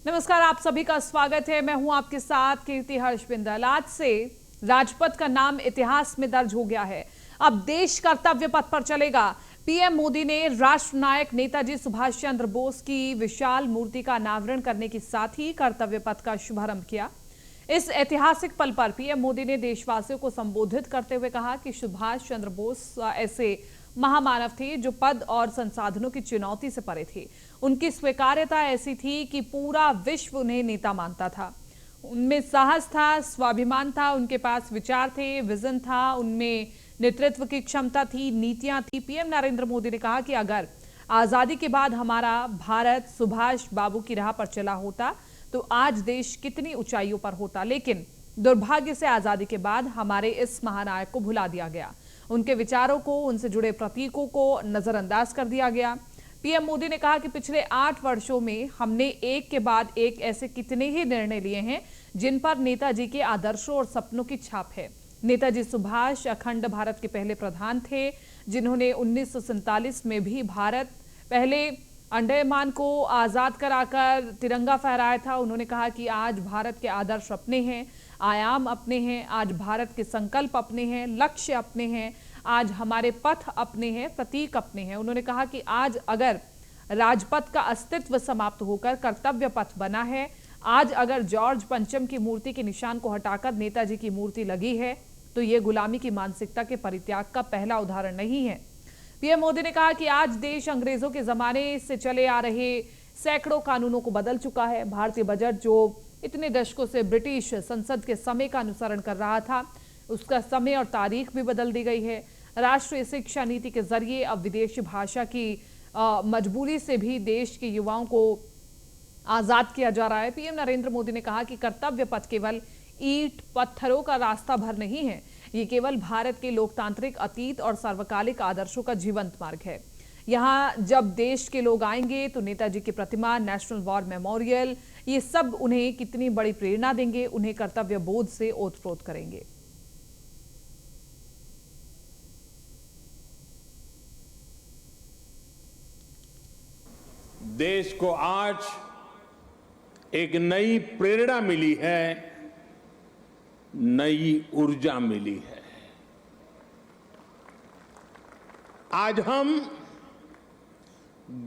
नमस्कार, आप सभी का स्वागत है। मैं हूं आपके साथ कीर्ति हर्ष बिंदल। आज से राजपथ का नाम इतिहास में दर्ज हो गया है। अब देश कर्तव्य पथ पर चलेगा। पीएम मोदी ने राष्ट्र नायक नेताजी सुभाष चंद्र बोस की विशाल मूर्ति का अनावरण करने के साथ ही कर्तव्य पथ का शुभारंभ किया। इस ऐतिहासिक पल पर पीएम मोदी ने देशवासियों को संबोधित करते हुए कहा कि सुभाष चंद्र बोस ऐसे महामानव थे जो पद और संसाधनों की चुनौती से परे थे। उनकी स्वीकार्यता ऐसी थी कि पूरा विश्व उन्हें नेता मानता था। उनमें साहस था, स्वाभिमान था, उनके पास विचार थे, विजन था, उनमें नेतृत्व की क्षमता थी, नीतियां थी। पीएम नरेंद्र मोदी ने कहा कि अगर आजादी के बाद हमारा भारत सुभाष बाबू की राह पर चला होता तो आज देश कितनी ऊंचाइयों पर होता, लेकिन दुर्भाग्य से आजादी के बाद हमारे इस महानायक को भुला दिया गया। उनके विचारों को, उनसे जुड़े प्रतीकों को नजरअंदाज कर दिया गया। पीएम मोदी ने कहा कि पिछले 8 वर्षों में हमने एक के बाद एक ऐसे कितने ही निर्णय लिए हैं जिन पर नेताजी के आदर्शों और सपनों की छाप है। नेताजी सुभाष अखंड भारत के पहले प्रधान थे जिन्होंने 1947 में भी भारत पहले अंडमान को आजाद कराकर तिरंगा फहराया था। उन्होंने कहा कि आज भारत के आदर्श अपने हैं, आयाम अपने हैं, आज भारत के संकल्प अपने हैं, लक्ष्य अपने हैं, आज हमारे पथ अपने हैं, प्रतीक अपने हैं। उन्होंने कहा कि आज अगर राजपथ का अस्तित्व समाप्त होकर कर्तव्य पथ बना है, आज अगर जॉर्ज पंचम की मूर्ति के निशान को हटाकर नेताजी की मूर्ति लगी है, तो ये गुलामी की मानसिकता के परित्याग का पहला उदाहरण नहीं है। पीएम मोदी ने कहा कि आज देश अंग्रेजों के जमाने से चले आ रहे सैकड़ों कानूनों को बदल चुका है। भारतीय बजट जो इतने दशकों से ब्रिटिश संसद के समय का अनुसरण कर रहा था, उसका समय और तारीख भी बदल दी गई है। राष्ट्रीय शिक्षा नीति के जरिए अब विदेशी भाषा की मजबूरी से भी देश के युवाओं को आजाद किया जा रहा है। पीएम नरेंद्र मोदी ने कहा कि कर्तव्य पथ केवल ईंट पत्थरों का रास्ता भर नहीं है, ये केवल भारत के लोकतांत्रिक अतीत और सार्वकालिक आदर्शों का जीवंत मार्ग है। यहाँ जब देश के लोग आएंगे तो नेताजी की प्रतिमा, नेशनल वॉर मेमोरियल, ये सब उन्हें कितनी बड़ी प्रेरणा देंगे, उन्हें कर्तव्य बोध से ओतप्रोत करेंगे। देश को आज एक नई प्रेरणा मिली है, नई ऊर्जा मिली है। आज हम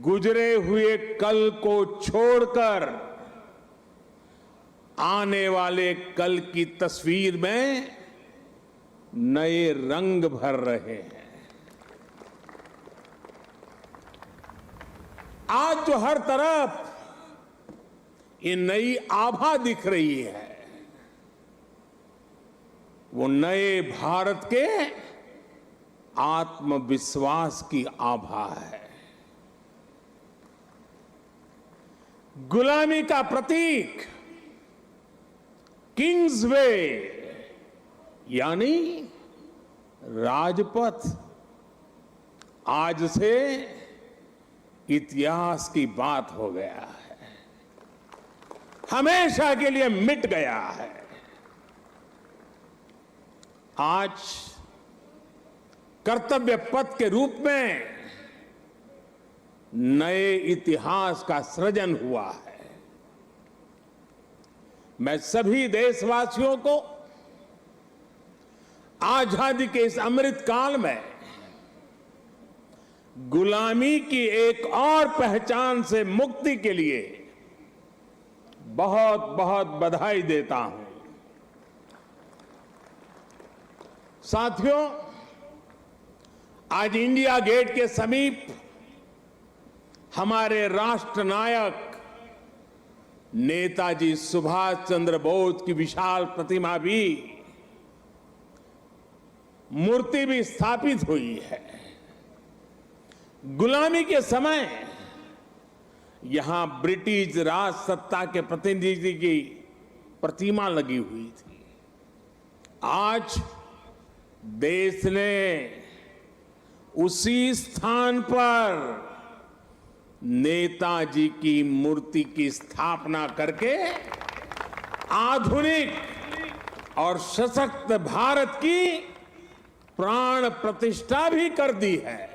गुजरे हुए कल को छोड़कर आने वाले कल की तस्वीर में नए रंग भर रहे हैं। आज जो हर तरफ ये नई आभा दिख रही है, वो नए भारत के आत्मविश्वास की आभा है। गुलामी का प्रतीक किंग्स वे यानी राजपथ आज से इतिहास की बात हो गया है, हमेशा के लिए मिट गया है। आज कर्तव्य पथ के रूप में नए इतिहास का सृजन हुआ है। मैं सभी देशवासियों को आजादी के इस अमृत काल में गुलामी की एक और पहचान से मुक्ति के लिए बहुत बहुत बधाई देता हूं। साथियों, आज इंडिया गेट के समीप हमारे राष्ट्र नायक नेताजी सुभाष चंद्र बोस की विशाल प्रतिमा भी, मूर्ति भी स्थापित हुई है। गुलामी के समय यहां ब्रिटिश राज सत्ता के प्रतिनिधि की प्रतिमा लगी हुई थी। आज देश ने उसी स्थान पर नेताजी की मूर्ति की स्थापना करके आधुनिक और सशक्त भारत की प्राण प्रतिष्ठा भी कर दी है।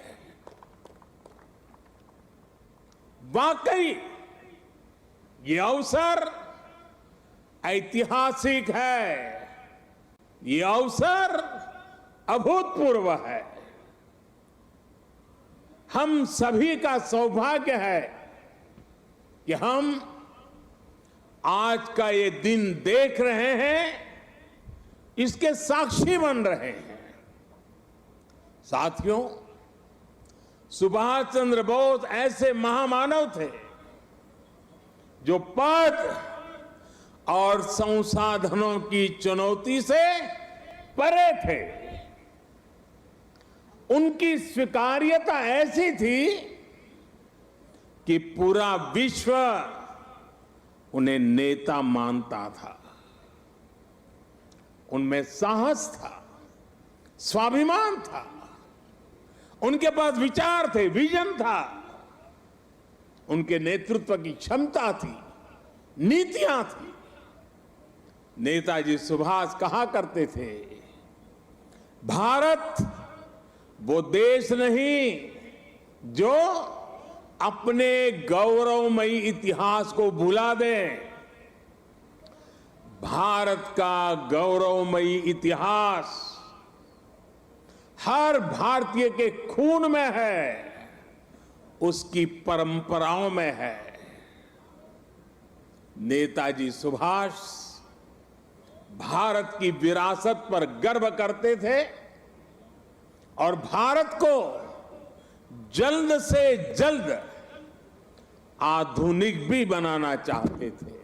वाकई ये अवसर ऐतिहासिक है, ये अवसर अभूतपूर्व है। हम सभी का सौभाग्य है कि हम आज का ये दिन देख रहे हैं, इसके साक्षी बन रहे हैं। साथियों, सुभाष चंद्र बोस ऐसे महामानव थे जो पद और संसाधनों की चुनौती से परे थे। उनकी स्वीकार्यता ऐसी थी कि पूरा विश्व उन्हें नेता मानता था। उनमें साहस था, स्वाभिमान था, उनके पास विचार थे, विजन था, उनके नेतृत्व की क्षमता थी, नीतियां थी। नेताजी सुभाष कहा करते थे, भारत वो देश नहीं जो अपने गौरवमयी इतिहास को भुला दे। भारत का गौरवमयी इतिहास हर भारतीय के खून में है, उसकी परंपराओं में है। नेताजी सुभाष भारत की विरासत पर गर्व करते थे और भारत को जल्द से जल्द आधुनिक भी बनाना चाहते थे।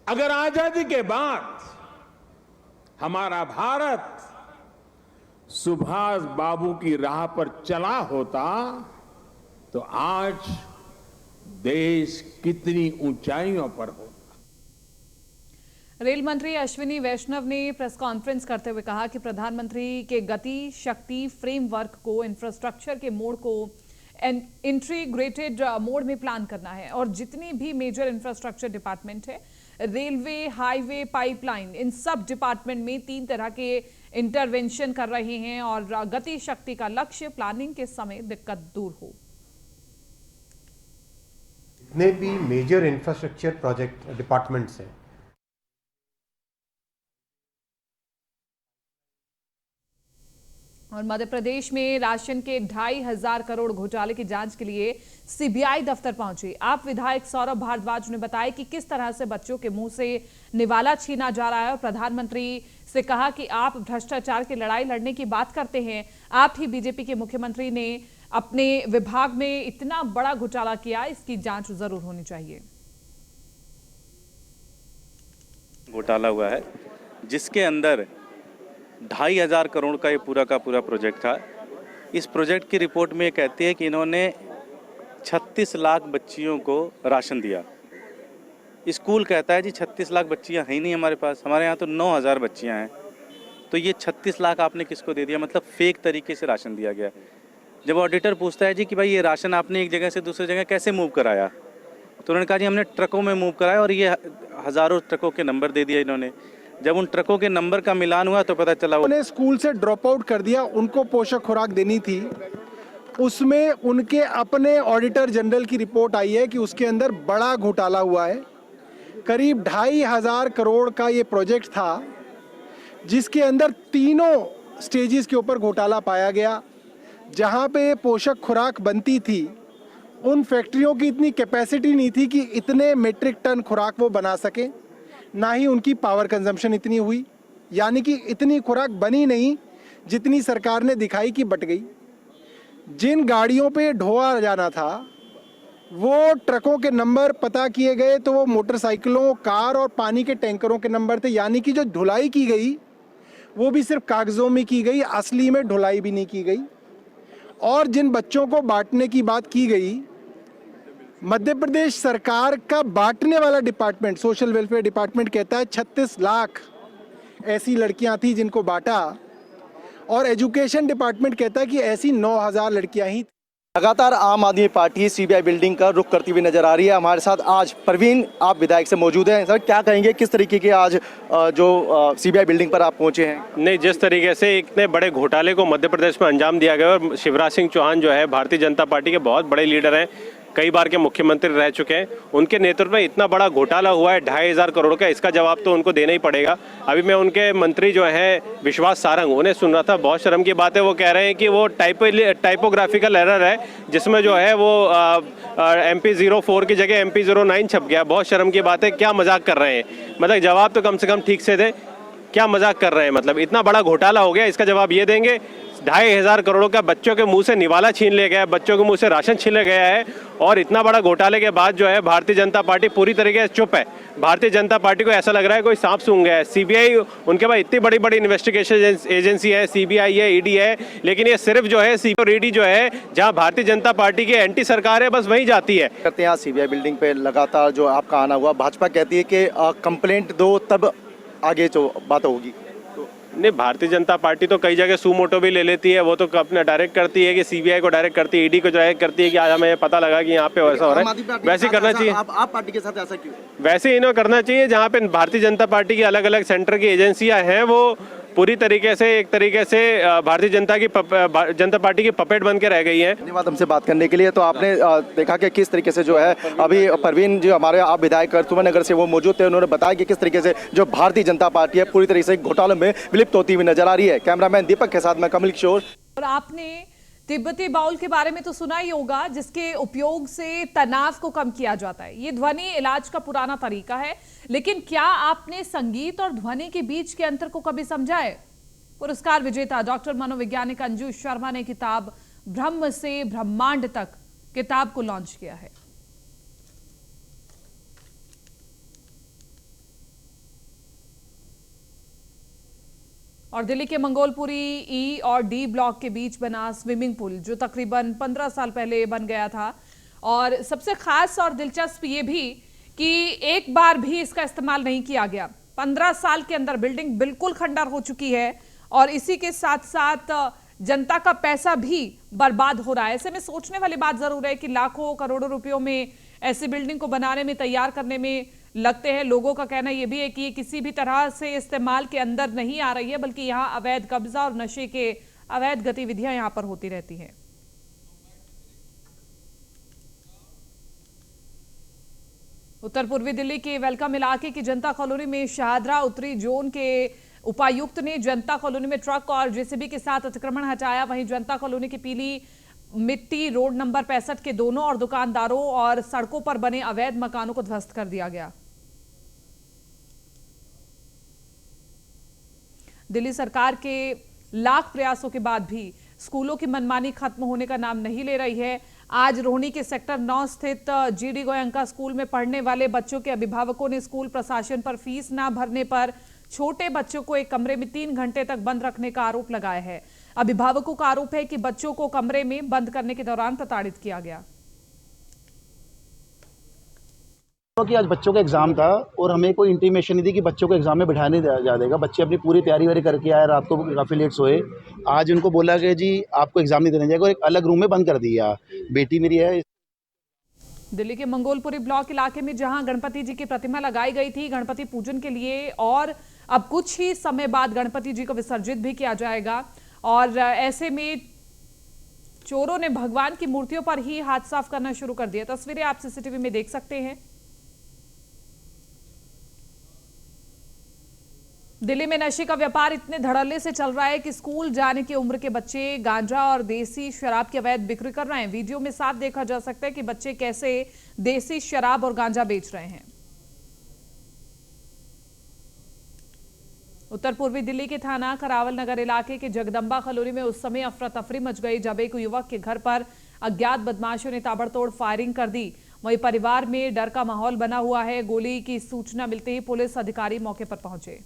अगर आजादी के बाद हमारा भारत सुभाष बाबू की राह पर चला होता तो आज देश कितनी ऊंचाइयों पर होता। रेल मंत्री अश्विनी वैष्णव ने प्रेस कॉन्फ्रेंस करते हुए कहा कि प्रधानमंत्री के गति शक्ति फ्रेमवर्क को इंफ्रास्ट्रक्चर के मोड को इंटीग्रेटेड मोड में प्लान करना है और जितनी भी मेजर इंफ्रास्ट्रक्चर डिपार्टमेंट है, रेलवे, हाईवे, पाइपलाइन, इन सब डिपार्टमेंट में 3 तरह के इंटरवेंशन कर रहे हैं और गति शक्ति का लक्ष्य प्लानिंग के समय दिक्कत दूर हो। जितने भी मेजर इंफ्रास्ट्रक्चर प्रोजेक्ट डिपार्टमेंट्स हैं, और मध्य प्रदेश में राशन के 2,500 करोड़ घोटाले की जांच के लिए सीबीआई दफ्तर पहुंची। आप विधायक सौरभ भारद्वाज ने बताया कि किस तरह से बच्चों के मुंह से निवाला छीना जा रहा है और प्रधानमंत्री से कहा कि आप भ्रष्टाचार की लड़ाई लड़ने की बात करते हैं, आप ही बीजेपी के मुख्यमंत्री ने अपने विभाग में इतना बड़ा घोटाला किया, इसकी जांच जरूर होनी चाहिए। घोटाला हुआ है जिसके अंदर 2,500 करोड़ का ये पूरा का पूरा प्रोजेक्ट था। इस प्रोजेक्ट की रिपोर्ट में ये कहती है कि इन्होंने 36 लाख बच्चियों को राशन दिया। स्कूल कहता है जी 36 लाख बच्चियां हैं ही नहीं हमारे पास, हमारे यहाँ तो 9,000 बच्चियां हैं। तो ये 36 लाख आपने किसको दे दिया? मतलब फेक तरीके से राशन दिया गया। जब ऑडिटर पूछता है जी कि भाई ये राशन आपने एक जगह से दूसरी जगह कैसे मूव कराया, तो उन्होंने कहा जी हमने ट्रकों में मूव कराया और ये हज़ारों ट्रकों के नंबर दे दिए इन्होंने। जब उन ट्रकों के नंबर का मिलान हुआ तो पता चला उन्हें स्कूल से ड्रॉप आउट कर दिया। उनको पोषक खुराक देनी थी, उसमें उनके अपने ऑडिटर जनरल की रिपोर्ट आई है कि उसके अंदर बड़ा घोटाला हुआ है। करीब 2,500 करोड़ का ये प्रोजेक्ट था जिसके अंदर तीनों स्टेजेस के ऊपर घोटाला पाया गया। जहां पे पोषक खुराक बनती थी उन फैक्ट्रियों की इतनी कैपेसिटी नहीं थी कि इतने मीट्रिक टन खुराक वो बना सके, ना ही उनकी पावर कंजम्पशन इतनी हुई, यानी कि इतनी खुराक बनी नहीं जितनी सरकार ने दिखाई कि बट गई। जिन गाड़ियों पे ढोआ जाना था वो ट्रकों के नंबर पता किए गए तो वो मोटरसाइकिलों, कार और पानी के टैंकरों के नंबर थे, यानी कि जो ढुलाई की गई वो भी सिर्फ कागजों में की गई, असली में ढुलाई भी नहीं की गई। और जिन बच्चों को बांटने की बात की गई, मध्य प्रदेश सरकार का बांटने वाला डिपार्टमेंट सोशल वेलफेयर डिपार्टमेंट कहता है 36 लाख ऐसी लड़कियां थी जिनको बांटा, और एजुकेशन डिपार्टमेंट कहता है कि ऐसी 9,000 लड़कियां ही। लगातार आम आदमी पार्टी सीबीआई बिल्डिंग का रुख करती हुई नजर आ रही है। हमारे साथ आज प्रवीण आप विधायक से मौजूद हैं। सर क्या कहेंगे, किस तरीके के आज जो सीबीआई बिल्डिंग पर आप पहुंचे हैं? नहीं, जिस तरीके से इतने बड़े घोटाले को मध्य प्रदेश में अंजाम दिया गया और शिवराज सिंह चौहान जो है भारतीय जनता पार्टी के बहुत बड़े लीडर हैं, कई बार के मुख्यमंत्री रह चुके हैं, उनके नेतृत्व में इतना बड़ा घोटाला हुआ है 2,500 करोड़ का, इसका जवाब तो उनको देना ही पड़ेगा। अभी मैं उनके मंत्री जो हैं विश्वास सारंग, उन्हें सुन रहा था, बहुत शर्म की बात है, वो कह रहे हैं कि वो टाइपोग्राफिकल एरर है जिसमें जो है वो MP04 की जगह MP09 छप गया। बहुत शर्म की बात है, क्या मजाक कर रहे हैं? मतलब जवाब तो कम से कम ठीक से दें, क्या मजाक कर रहे हैं? मतलब इतना बड़ा घोटाला हो गया, इसका जवाब ये देंगे? 2,500 करोड़ का बच्चों के मुंह से निवाला छीन लिया गया है, बच्चों के मुंह से राशन छीन लिया गया है, और इतना बड़ा घोटाले के बाद जो है भारतीय जनता पार्टी पूरी तरीके से चुप है। भारतीय जनता पार्टी को ऐसा लग रहा है कोई सांप सूंघ गया है। CBI, उनके पास इतनी बड़ी बड़ी इन्वेस्टिगेशन एजेंसी है, CBI है, ED है, लेकिन ये सिर्फ जो है CBI और ED जो है जहाँ भारतीय जनता पार्टी की एंटी सरकार है, बस वहीं जाती है। करते हैं CBI बिल्डिंग पे लगातार जो आपका आना हुआ, भाजपा कहती है कि कंप्लेंट दो तब आगे जो बात होगी। नहीं, भारतीय जनता पार्टी तो कई जगह सुमोटो भी ले लेती है, वो तो अपने डायरेक्ट करती है कि CBI को डायरेक्ट करती है, ED को डायरेक्ट करती है कि आज हमें पता लगा कि यहाँ पे वैसा हो रहा है। वैसे ही करना चाहिए। आप पार्टी के साथ ऐसा क्यों? वैसे इन्हें करना चाहिए, जहाँ पे भारतीय जनता पार्टी की अलग अलग सेंटर की एजेंसियां हैं वो पूरी तरीके से एक तरीके से भारतीय जनता पार्टी की पपेट बन के रह गई हैं। धन्यवाद हमसे बात करने के लिए। तो आपने देखा कि किस तरीके से जो है अभी परवीन जो हमारे आप विधायक सुमननगर से वो मौजूद थे, उन्होंने बताया कि किस तरीके से जो भारतीय जनता पार्टी है पूरी तरीके से घोटालों में विलिप्त होती हुई नजर आ रही है। कैमरामैन दीपक के साथ मैं कमल किशोर। और आपने तिब्बती बाउल के बारे में तो सुना ही होगा, जिसके उपयोग से तनाव को कम किया जाता है। ये ध्वनि इलाज का पुराना तरीका है, लेकिन क्या आपने संगीत और ध्वनि के बीच के अंतर को कभी समझा है? पुरस्कार विजेता डॉक्टर मनोवैज्ञानिक अंजू शर्मा ने किताब ब्रह्म से ब्रह्मांड तक किताब को लॉन्च किया है। और दिल्ली के मंगोलपुरी E और D ब्लॉक के बीच बना स्विमिंग पूल, जो तकरीबन 15 साल पहले बन गया था। और सबसे खास और दिलचस्प ये भी कि एक बार भी इसका इस्तेमाल नहीं किया गया। 15 साल के अंदर बिल्डिंग बिल्कुल खंडर हो चुकी है, और इसी के साथ साथ जनता का पैसा भी बर्बाद हो रहा है। ऐसे में सोचने वाली बात जरूर है कि लाखों करोड़ों रुपयों में ऐसी बिल्डिंग को बनाने में, तैयार करने में लगते हैं। लोगों का कहना यह भी है कि ये किसी भी तरह से इस्तेमाल के अंदर नहीं आ रही है, बल्कि यहाँ अवैध कब्जा और नशे के अवैध गतिविधियां यहाँ पर होती रहती हैं। उत्तर पूर्वी दिल्ली के वेलकम इलाके की जनता कॉलोनी में शाहदरा उत्तरी जोन के उपायुक्त ने जनता कॉलोनी में ट्रक और JCB के साथ अतिक्रमण हटाया। वहीं जनता कॉलोनी की पीली मिट्टी रोड नंबर 65 के दोनों और दुकानदारों और सड़कों पर बने अवैध मकानों को ध्वस्त कर दिया गया। दिल्ली सरकार के लाख प्रयासों के बाद भी स्कूलों की मनमानी खत्म होने का नाम नहीं ले रही है। आज रोहिणी के सेक्टर 9 स्थित GD गोयंका स्कूल में पढ़ने वाले बच्चों के अभिभावकों ने स्कूल प्रशासन पर फीस न भरने पर छोटे बच्चों को एक कमरे में 3 घंटे तक बंद रखने का आरोप लगाया है। अभिभावकों का आरोप है कि बच्चों को कमरे में बंद करने के दौरान प्रताड़ित किया गया। कि आज बच्चों का एग्जाम था और हमें कोई इंटीमेशन नहीं थी कि बच्चों को एग्जाम में बिठाने जा देगा। बच्चे अपनी पूरी तैयारी वारी करके आए, रात को काफ़ी लेट सोए। आज उनको बोला कि जी आपको एग्जाम नहीं देना जाएगा, और एक अलग रूम में बंद कर दिया। बेटी मेरी है। दिल्ली के मंगोलपुरी ब्लॉक इलाके में जहां गणपति जी की प्रतिमा लगाई गई थी गणपति पूजन के लिए, और अब कुछ ही समय बाद गणपति जी को विसर्जित भी किया जाएगा। और ऐसे में चोरों ने भगवान की मूर्तियों पर ही हाथ साफ करना शुरू कर दिया। तस्वीरें आप CCTV में देख सकते हैं। दिल्ली में नशे का व्यापार इतने धड़ल्ले से चल रहा है कि स्कूल जाने की उम्र के बच्चे गांजा और देसी शराब की अवैध बिक्री कर रहे हैं। वीडियो में साफ देखा जा सकता है कि बच्चे कैसे देसी शराब और गांजा बेच रहे हैं। उत्तर पूर्वी दिल्ली के थाना करावल नगर इलाके के जगदम्बा कॉलोनी में उस समय अफरा तफरी मच गई जब एक युवक के घर पर अज्ञात बदमाशों ने ताबड़तोड़ फायरिंग कर दी। वहीं परिवार में डर का माहौल बना हुआ है। गोली की सूचना मिलते ही पुलिस अधिकारी मौके पर पहुंचे।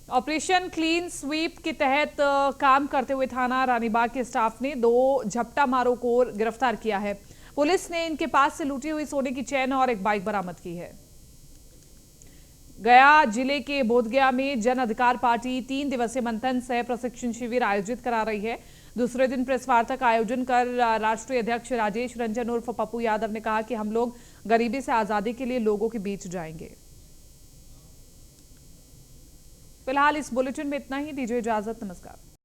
ऑपरेशन क्लीन स्वीप के तहत काम करते हुए थाना रानीबाग के स्टाफ ने 2 झपटा मारों को गिरफ्तार किया है। पुलिस ने इनके पास से लूटी हुई सोने की चेन और एक बाइक बरामद की है। गया जिले के बोधगया में जन अधिकार पार्टी 3 दिवसीय मंथन सह प्रशिक्षण शिविर आयोजित करा रही है। दूसरे दिन प्रेस वार्ता का आयोजन कर राष्ट्रीय अध्यक्ष राजेश रंजन उर्फ पप्पू यादव ने कहा कि हम लोग गरीबी से आजादी के लिए लोगों के बीच जाएंगे। फिलहाल इस बुलेटिन में इतना ही। दीजिए इजाजत, नमस्कार।